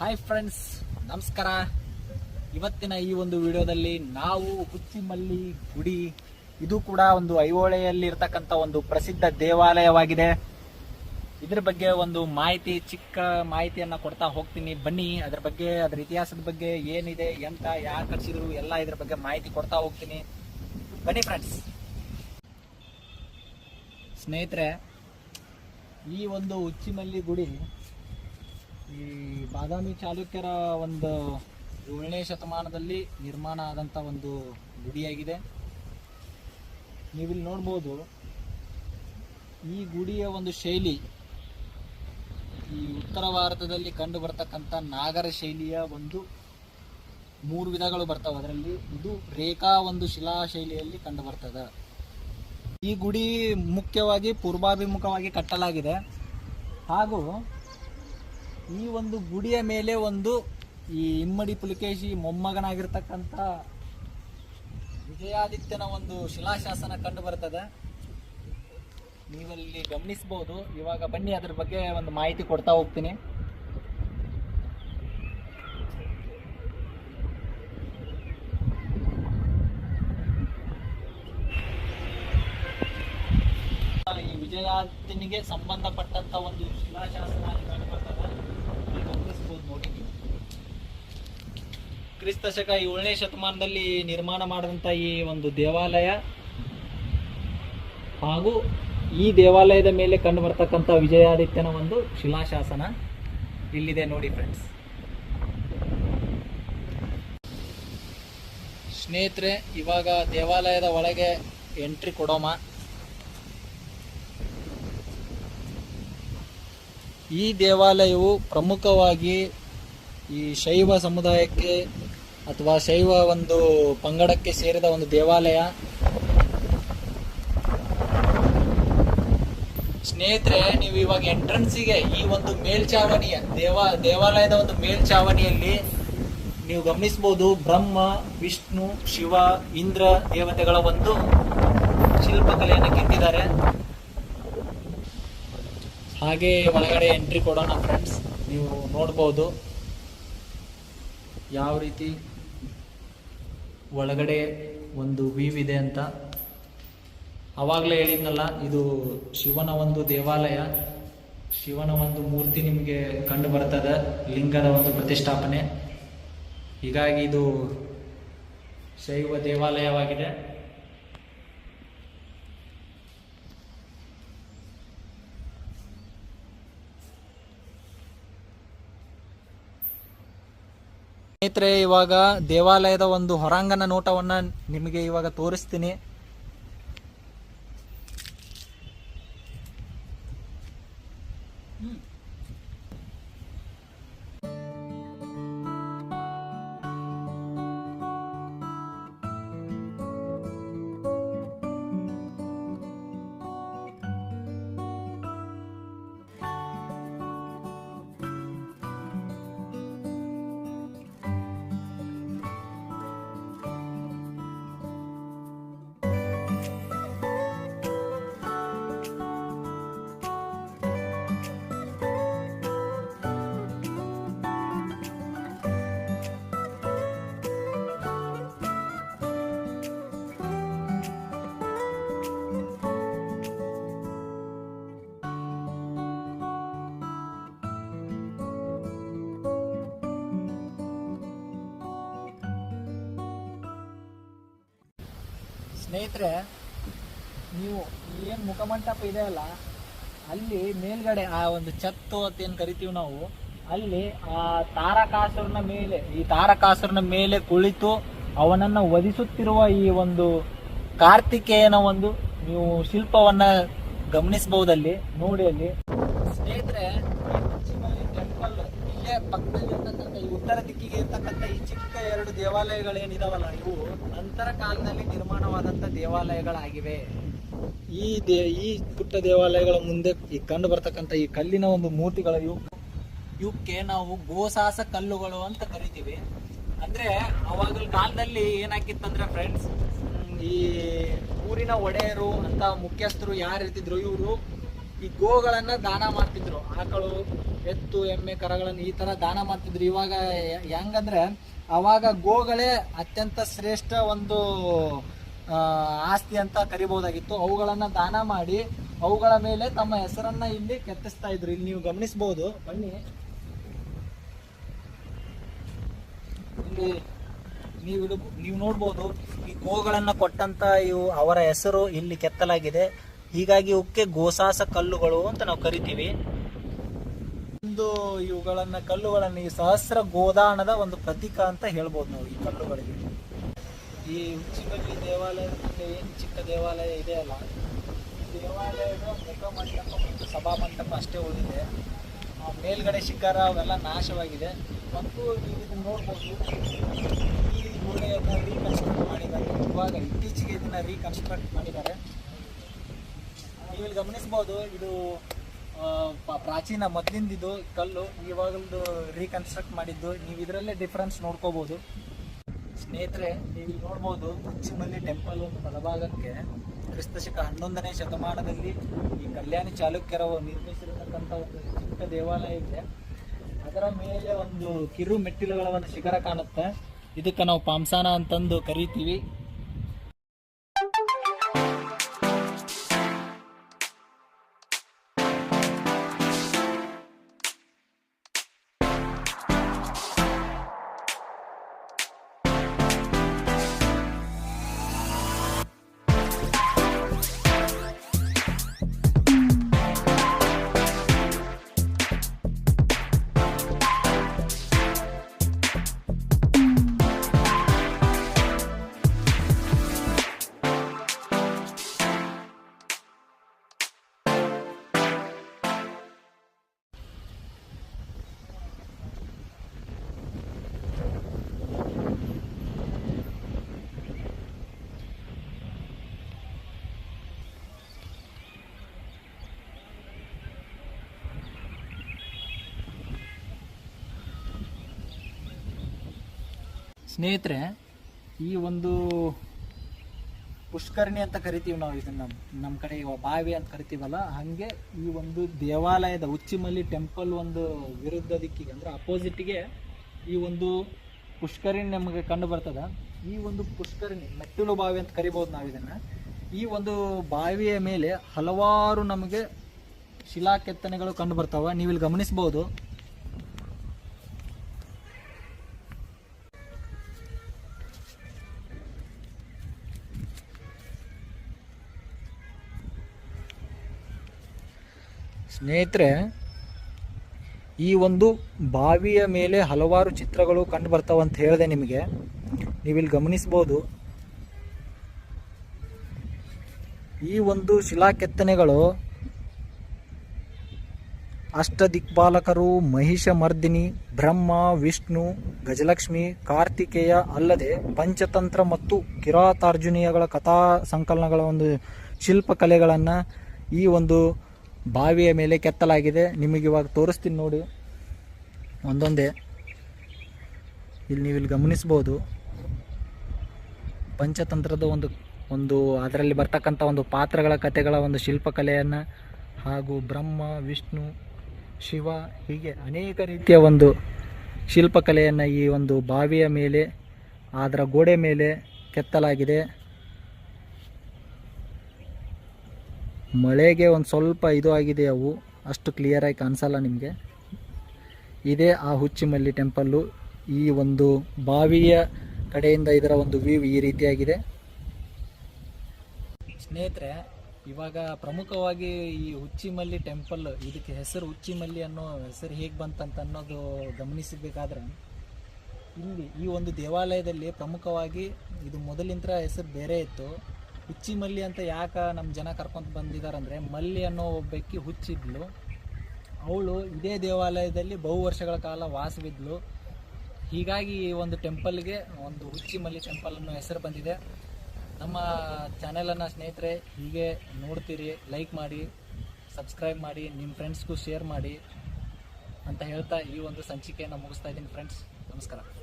Hi friends, ನಮಸ್ಕಾರ. ಇವತ್ತಿನ ಈ ಒಂದು ವಿಡಿಯೋದಲ್ಲಿ ನಾವು ಹುಚ್ಚಿಮಲ್ಲಿ ಗುಡಿ, ಇದು ಕೂಡ ಒಂದು ಐಹೊಳೆಯಲ್ಲಿ ಇರ್ತಕ್ಕಂಥ ಒಂದು ಪ್ರಸಿದ್ಧ ದೇವಾಲಯವಾಗಿದೆ. ಇದ್ರ ಬಗ್ಗೆ ಒಂದು ಚಿಕ್ಕ ಮಾಹಿತಿಯನ್ನ ಕೊಡ್ತಾ ಹೋಗ್ತೀನಿ. ಬನ್ನಿ, ಅದ್ರ ಬಗ್ಗೆ, ಅದರ ಇತಿಹಾಸದ ಬಗ್ಗೆ ಏನಿದೆ, ಎಂತ ಯಾರು ಕಟ್ಸಿದ್ರು ಎಲ್ಲ ಇದ್ರ ಬಗ್ಗೆ ಮಾಹಿತಿ ಕೊಡ್ತಾ ಹೋಗ್ತೀನಿ. ಬನ್ನಿ ಫ್ರೆಂಡ್ಸ್. ಸ್ನೇಹಿತರೆ, ಈ ಒಂದು ಹುಚ್ಚಿಮಲ್ಲಿ ಗುಡಿ ಈ ಬಾದಾಮಿ ಚಾಲುಕ್ಯರ ಒಂದು 7ನೇ ಶತಮಾನದಲ್ಲಿ ನಿರ್ಮಾಣ ಆದಂಥ ಒಂದು ಗುಡಿಯಾಗಿದೆ. ನೀವಿಲ್ಲಿ ನೋಡ್ಬೋದು, ಈ ಗುಡಿಯ ಒಂದು ಶೈಲಿ ಈ ಉತ್ತರ ಭಾರತದಲ್ಲಿ ಕಂಡು ಬರ್ತಕ್ಕಂಥ ನಾಗರ ಶೈಲಿಯ ಒಂದು 3 ವಿಧಗಳು ಬರ್ತಾವೆ. ಅದರಲ್ಲಿ ಇದು ರೇಖಾ ಒಂದು ಶಿಲಾ ಶೈಲಿಯಲ್ಲಿ ಕಂಡು ಬರ್ತದೆ. ಈ ಗುಡಿ ಮುಖ್ಯವಾಗಿ ಪೂರ್ವಾಭಿಮುಖವಾಗಿ ಕಟ್ಟಲಾಗಿದೆ. ಹಾಗೂ ಈ ಒಂದು ಗುಡಿಯ ಮೇಲೆ ಒಂದು ಈ ಇಮ್ಮಡಿ ಪುಲಿಕೇಶಿ ಮೊಮ್ಮಗನಾಗಿರ್ತಕ್ಕಂಥ ವಿಜಯಾದಿತ್ಯನ ಒಂದು ಶಿಲಾಶಾಸನ ಕಂಡು ಬರ್ತದೆ. ನೀವಲ್ಲಿ ಗಮನಿಸಬಹುದು. ಇವಾಗ ಬನ್ನಿ, ಅದ್ರ ಬಗ್ಗೆ ಒಂದು ಮಾಹಿತಿ ಕೊಡ್ತಾ ಹೋಗ್ತೀನಿ. ಈ ವಿಜಯಾದಿತ್ಯನಿಗೆ ಸಂಬಂಧಪಟ್ಟಂತ ಒಂದು ಶಿಲಾಶಾಸನ ಕಂಡು ಬರ್ತದೆ. ಗಮನಿಸಬಹುದು ನೋಡಿ. ಕ್ರಿಸ್ತ ಶಕ 7ನೇ ಶತಮಾನದಲ್ಲಿ ನಿರ್ಮಾಣ ಮಾಡಿದಂಥ ಈ ಒಂದು ದೇವಾಲಯ ಹಾಗೂ ಈ ದೇವಾಲಯದ ಮೇಲೆ ಕಂಡು ಬರ್ತಕ್ಕಂಥ ವಿಜಯಾದಿತ್ಯನ ಒಂದು ಶಿಲಾಶಾಸನ ಇಲ್ಲಿದೆ ನೋಡಿ ಫ್ರೆಂಡ್ಸ್. ಸ್ನೇಹಿತರೆ, ಇವಾಗ ದೇವಾಲಯದ ಒಳಗೆ ಎಂಟ್ರಿ ಕೊಡೋಮ. ಈ ದೇವಾಲಯವು ಪ್ರಮುಖವಾಗಿ ಈ ಶೈವ ಸಮುದಾಯಕ್ಕೆ ಅಥವಾ ಶೈವ ಒಂದು ಪಂಗಡಕ್ಕೆ ಸೇರಿದ ಒಂದು ದೇವಾಲಯ. ಸ್ನೇಹಿತರೆ, ನೀವು ಇವಾಗ ಎಂಟ್ರೆನ್ಸಿಗೆ ಈ ಒಂದು ಮೇಲ್ಚಾವಣಿಯ ದೇವಾಲಯದ ಒಂದು ಮೇಲ್ಚಾವಣಿಯಲ್ಲಿ ನೀವು ಗಮನಿಸಬಹುದು, ಬ್ರಹ್ಮ, ವಿಷ್ಣು, ಶಿವ, ಇಂದ್ರ ದೇವತೆಗಳ ಒಂದು ಶಿಲ್ಪಕಲೆಯನ್ನು ಕೆತ್ತಿದ್ದಾರೆ. ಹಾಗೆ ಒಳಗಡೆ ಎಂಟ್ರಿ ಕೊಡೋಣ ಫ್ರೆಂಡ್ಸ್. ನೀವು ನೋಡ್ಬೋದು ಯಾವ ರೀತಿ ಒಳಗಡೆ ಒಂದು ವ್ಯೂ ಇದೆ ಅಂತ. ಅವಾಗಲೇ ಹೇಳಿದ್ನಲ್ಲ, ಇದು ಶಿವನ ಒಂದು ದೇವಾಲಯ. ಶಿವನ ಒಂದು ಮೂರ್ತಿ ನಿಮಗೆ ಕಂಡು ಬರ್ತದೆ, ಲಿಂಗದ ಒಂದು ಪ್ರತಿಷ್ಠಾಪನೆ. ಹೀಗಾಗಿ ಇದು ಶೈವ ದೇವಾಲಯವಾಗಿದೆ. ಸ್ನೇಹಿತರೆ, ಇವಾಗ ದೇವಾಲಯದ ಒಂದು ಹೊರಾಂಗಣ ನೋಟವನ್ನ ನಿಮಗೆ ಇವಾಗ ತೋರಿಸ್ತೀನಿ. ಸ್ನೇಹಿತರೆ, ನೀವು ಏನು ಮುಖಮಂಟಪ ಇದೆ ಅಲ್ಲ, ಅಲ್ಲಿ ಮೇಲ್ಗಡೆ ಆ ಒಂದು ಛತ್ತು ಅಂತ ಏನು ಕರಿತೀವಿ ನಾವು, ಅಲ್ಲಿ ಆ ತಾರಕಾಸುರನ ಮೇಲೆ ಕುಳಿತು ಅವನನ್ನ ವಧಿಸುತ್ತಿರುವ ಈ ಒಂದು ಕಾರ್ತಿಕೇಯನ ಒಂದು ನೀವು ಶಿಲ್ಪವನ್ನ ಗಮನಿಸಬಹುದಲ್ಲಿ ನೋಡಿ. ಅಲ್ಲಿ ಸ್ನೇಹಿತರೆ, ಟೆಂಪಲ್ ಇಲ್ಲೇ ಪಕ್ಕದಲ್ಲಿ ಇರ್ತಕ್ಕಂಥ ಈ ಉತ್ತರ ದಿಕ್ಕಿಗೆ ಇರ್ತಕ್ಕಂಥ ಈ ಚಿಕ್ಕ 2 ದೇವಾಲಯಗಳೇನಿದಾವಲ್ಲ, ಇವು ನಂತರ ಕಾಲದಲ್ಲಿ ನಿರ್ಮಾಣವಾದಂಥ ದೇವಾಲಯಗಳಾಗಿವೆ. ಈ ಪುಟ್ಟ ದೇವಾಲಯಗಳ ಮುಂದೆ ಈ ಕಂಡು ಬರ್ತಕ್ಕಂಥ ಈ ಕಲ್ಲಿನ ಒಂದು ಮೂರ್ತಿಗಳು, ಇವಕ್ಕೆ ನಾವು ಗೋಸಾಸ ಕಲ್ಲುಗಳು ಅಂತ ಕರಿತೀವಿ. ಅಂದ್ರೆ ಅವಾಗಿನ ಕಾಲದಲ್ಲಿ ಏನಾಗಿತ್ತಂದ್ರೆ ಫ್ರೆಂಡ್ಸ್, ಈ ಊರಿನ ಒಡೆಯರು ಅಂತ ಮುಖ್ಯಸ್ಥರು ಯಾರು ಇರ್ತಿದ್ರು, ಇವರು ಈ ಗೋಗಳನ್ನ ದಾನ ಮಾಡ್ತಿದ್ರು. ಆಕಳು ಎತ್ತು ಎಮ್ಮೆ ಕರಗಳನ್ನು ಈ ತರ ದಾನ ಮಾಡ್ತಿದ್ರು. ಇವಾಗ ಹೆಂಗಂದ್ರೆ ಅವಾಗ ಗೋಗಳೇ ಅತ್ಯಂತ ಶ್ರೇಷ್ಠ ಒಂದು ಆಸ್ತಿ ಅಂತ ಕರಿಬಹುದಾಗಿತ್ತು. ಅವುಗಳನ್ನ ದಾನ ಮಾಡಿ ಅವುಗಳ ಮೇಲೆ ತಮ್ಮ ಹೆಸರನ್ನ ಇಲ್ಲಿ ಕೆತ್ತಿಸ್ತಾ ಇದ್ರು. ಇಲ್ಲಿ ನೀವು ಗಮನಿಸಬಹುದು, ಬನ್ನಿ ಇಲ್ಲಿ ನೀವು ನೋಡ್ಬೋದು, ಈ ಗೋಗಳನ್ನ ಕೊಟ್ಟಂತ ಇವು ಅವರ ಹೆಸರು ಇಲ್ಲಿ ಕೆತ್ತಲಾಗಿದೆ. ಹೀಗಾಗಿ ಇವಕ್ಕೆ ಗೋಸಾಸ ಕಲ್ಲುಗಳು ಅಂತ ನಾವು ಕರಿತೀವಿ. ಒಂದು ಇವುಗಳನ್ನ ಕಲ್ಲುಗಳನ್ನ ಈ ಸಹಸ್ರ ಗೋದಾನದ ಒಂದು ಪ್ರತೀಕ ಅಂತ ಹೇಳ್ಬೋದು ನಾವು ಈ ಕಲ್ಲುಗಳಿಗೆ. ಈ ಉಚ್ಚಿಮಲ್ಲಿ ದೇವಾಲಯದಲ್ಲಿ ಏನು ಚಿಕ್ಕ ದೇವಾಲಯ ಇದೆಯಲ್ಲ, ದೇವಾಲಯದ ಮುಖ ಮಂಟಪ ಮತ್ತು ಸಭಾ ಮಂಟಪ ಅಷ್ಟೇ ಉಳಿದಿದೆ. ಮೇಲ್ಗಡೆ ಶಿಖರ ಅವೆಲ್ಲ ನಾಶವಾಗಿದೆ. ಮತ್ತು ನೀವು ಇದನ್ನು ನೋಡ್ಬೋದು, ಈ ಗೋಡೆಯನ್ನು ರೀಕನ್ಸ್ಟ್ರಕ್ಟ್ ಮಾಡಿದ್ದಾರೆ. ಇವಾಗ ಇತ್ತೀಚೆಗೆ ಇದನ್ನ ರೀಕನ್ಸ್ಟ್ರಕ್ಟ್ ಮಾಡಿದ್ದಾರೆ. ನೀವು ಇಲ್ಲಿ ಗಮನಿಸ್ಬೋದು, ಇದು ಪ್ರಾಚೀನ ಮೊದಲಿಂದಿದು ಕಲ್ಲು, ಇವಾಗಲೂ ರೀಕನ್ಸ್ಟ್ರಕ್ಟ್ ಮಾಡಿದ್ದು. ನೀವು ಇದರಲ್ಲೇ ಡಿಫ್ರೆನ್ಸ್ ನೋಡ್ಕೋಬಹುದು. ಸ್ನೇಹಿತರೆ, ನೀವು ನೋಡ್ಬೋದು, ಉಚ್ಚಿಮಲ್ಲಿ ಟೆಂಪಲ್ ಒಂದು ಬಲಭಾಗಕ್ಕೆ ಕ್ರಿಸ್ತಶಕ 11ನೇ ಶತಮಾನದಲ್ಲಿ ಈ ಕಲ್ಯಾಣಿ ಚಾಲುಕ್ಯರು ನಿರ್ಮಿಸಿರತಕ್ಕಂಥ ಒಂದು ಚಿಕ್ಕ ದೇವಾಲಯ ಇದೆ. ಅದರ ಮೇಲೆ ಒಂದು ಕಿರು ಮೆಟ್ಟಿಲುಗಳ ಒಂದು ಶಿಖರ ಕಾಣುತ್ತೆ. ಇದಕ್ಕೆ ನಾವು ಪಾಂಸಾನ ಅಂತಂದು ಕರಿತೀವಿ. ಸ್ನೇಹಿತರೆ, ಈ ಒಂದು ಪುಷ್ಕರಣಿ ಅಂತ ಕರಿತೀವಿ ನಾವು ಇದನ್ನ, ನಮ್ಮ ಕಡೆ ಬಾವಿ ಅಂತ ಕರಿತೀವಲ್ಲ, ಹಾಗೆ ಈ ಒಂದು ದೇವಾಲಯದ ಉಚ್ಚಿಮಲ್ಲಿ ಟೆಂಪಲ್ ಒಂದು ವಿರುದ್ಧ ದಿಕ್ಕಿಗೆ ಅಂದ್ರೆ ಅಪೋಸಿಟ್ಗೆ ಈ ಒಂದು ಪುಷ್ಕರಣಿ ನಮಗೆ ಕಂಡು ಬರ್ತದ. ಈ ಒಂದು ಪುಷ್ಕರಣಿ ಮೆಟ್ಟಿಲು ಬಾವಿ ಅಂತ ಕರಿಬಹುದು ನಾವು ಇದನ್ನ. ಈ ಒಂದು ಬಾವಿಯ ಮೇಲೆ ಹಲವಾರು ನಮಗೆ ಶಿಲಾ ಕೆತ್ತನೆಗಳು ಕಂಡು ಬರ್ತಾವ. ನೀವು ಇಲ್ಲಿ ಗಮನಿಸಬಹುದು. ಸ್ನೇಹಿತರೆ, ಈ ಒಂದು ಬಾವಿಯ ಮೇಲೆ ಹಲವಾರು ಚಿತ್ರಗಳು ಕಂಡು ಬರ್ತಾವ ಅಂತ ಹೇಳಿದೆ ನಿಮಗೆ. ನೀವಿಲ್ಲಿ ಗಮನಿಸ್ಬೋದು, ಈ ಒಂದು ಶಿಲಾ ಕೆತ್ತನೆಗಳು ಅಷ್ಟದಿಕ್ಪಾಲಕರು, ಮಹಿಷಮರ್ದಿನಿ, ಬ್ರಹ್ಮ, ವಿಷ್ಣು, ಗಜಲಕ್ಷ್ಮಿ, ಕಾರ್ತಿಕೇಯ ಅಲ್ಲದೆ ಪಂಚತಂತ್ರ ಮತ್ತು ಕಿರಾತಾರ್ಜುನೀಯಗಳ ಕಥಾ ಸಂಕಲನಗಳ ಒಂದು ಶಿಲ್ಪಕಲೆಗಳನ್ನು ಈ ಒಂದು ಬಾವಿಯ ಮೇಲೆ ಕೆತ್ತಲಾಗಿದೆ. ನಿಮಗೆ ಇವಾಗ ತೋರಿಸ್ತೀನಿ ನೋಡಿ ಒಂದೊಂದೇ. ನೀವು ಇಲ್ಲಿ ಗಮನಿಸ್ಬೋದು, ಪಂಚತಂತ್ರದ ಒಂದು ಅದರಲ್ಲಿ ಬರ್ತಕ್ಕಂಥ ಒಂದು ಪಾತ್ರಗಳ ಕಥೆಗಳ ಒಂದು ಶಿಲ್ಪಕಲೆಯನ್ನು, ಹಾಗೂ ಬ್ರಹ್ಮ, ವಿಷ್ಣು, ಶಿವ, ಹೀಗೆ ಅನೇಕ ರೀತಿಯ ಒಂದು ಶಿಲ್ಪಕಲೆಯನ್ನು ಈ ಒಂದು ಬಾವಿಯ ಮೇಲೆ, ಅದರ ಗೋಡೆ ಮೇಲೆ ಕೆತ್ತಲಾಗಿದೆ. ಮಳೆಗೆ ಒಂದು ಸ್ವಲ್ಪ ಇದು ಆಗಿದೆ, ಅವು ಅಷ್ಟು ಕ್ಲಿಯರಾಗಿ ಕಾಣಿಸಲ್ಲ ನಿಮಗೆ. ಇದೇ ಆ ಹುಚ್ಚಿಮಲ್ಲಿ ಟೆಂಪಲ್ಲು. ಈ ಒಂದು ಬಾವಿಯ ಕಡೆಯಿಂದ ಇದರ ಒಂದು ವ್ಯೂ ಈ ರೀತಿಯಾಗಿದೆ. ಸ್ನೇಹಿತರೆ, ಇವಾಗ ಪ್ರಮುಖವಾಗಿ ಈ ಹುಚ್ಚಿಮಲ್ಲಿ ಟೆಂಪಲ್, ಇದಕ್ಕೆ ಹೆಸರು ಹುಚ್ಚಿಮಲ್ಲಿ ಅನ್ನೋ ಹೆಸರು ಹೇಗೆ ಬಂತಂತ ಅನ್ನೋದು ಗಮನಿಸಬೇಕಾದ್ರೆ, ಇಲ್ಲಿ ಈ ಒಂದು ದೇವಾಲಯದಲ್ಲಿ ಪ್ರಮುಖವಾಗಿ ಇದು ಮೊದಲಿಂದ ಹೆಸರು ಬೇರೆ ಇತ್ತು. ಹುಚ್ಚಿಮಲ್ಲಿ ಅಂತ ಯಾಕೆ ನಮ್ಮ ಜನ ಕರ್ಕೊಂತ ಬಂದಿದ್ದಾರಂದರೆ, ಮಲ್ಲಿ ಅನ್ನೋ ಒಬ್ಬಾಕಿ ಹುಚ್ಚಿದ್ಲು. ಅವಳು ಇದೇ ದೇವಾಲಯದಲ್ಲಿ ಬಹು ವರ್ಷಗಳ ಕಾಲ ವಾಸವಿದ್ಲು. ಹೀಗಾಗಿ ಈ ಒಂದು ಟೆಂಪಲ್ಗೆ ಒಂದು ಹುಚ್ಚಿಮಲ್ಲಿ ಟೆಂಪಲ್ ಅನ್ನೋ ಹೆಸರು ಬಂದಿದೆ. ನಮ್ಮ ಚಾನೆಲನ್ನು ಸ್ನೇಹಿತರೆ ಹೀಗೆ ನೋಡ್ತೀರಿ, ಲೈಕ್ ಮಾಡಿ, ಸಬ್ಸ್ಕ್ರೈಬ್ ಮಾಡಿ, ನಿಮ್ಮ ಫ್ರೆಂಡ್ಸ್ಗೂ ಶೇರ್ ಮಾಡಿ ಅಂತ ಹೇಳ್ತಾ ಈ ಒಂದು ಸಂಚಿಕೆಯನ್ನು ಮುಗಿಸ್ತಾ ಇದ್ದೀನಿ ಫ್ರೆಂಡ್ಸ್. ನಮಸ್ಕಾರ.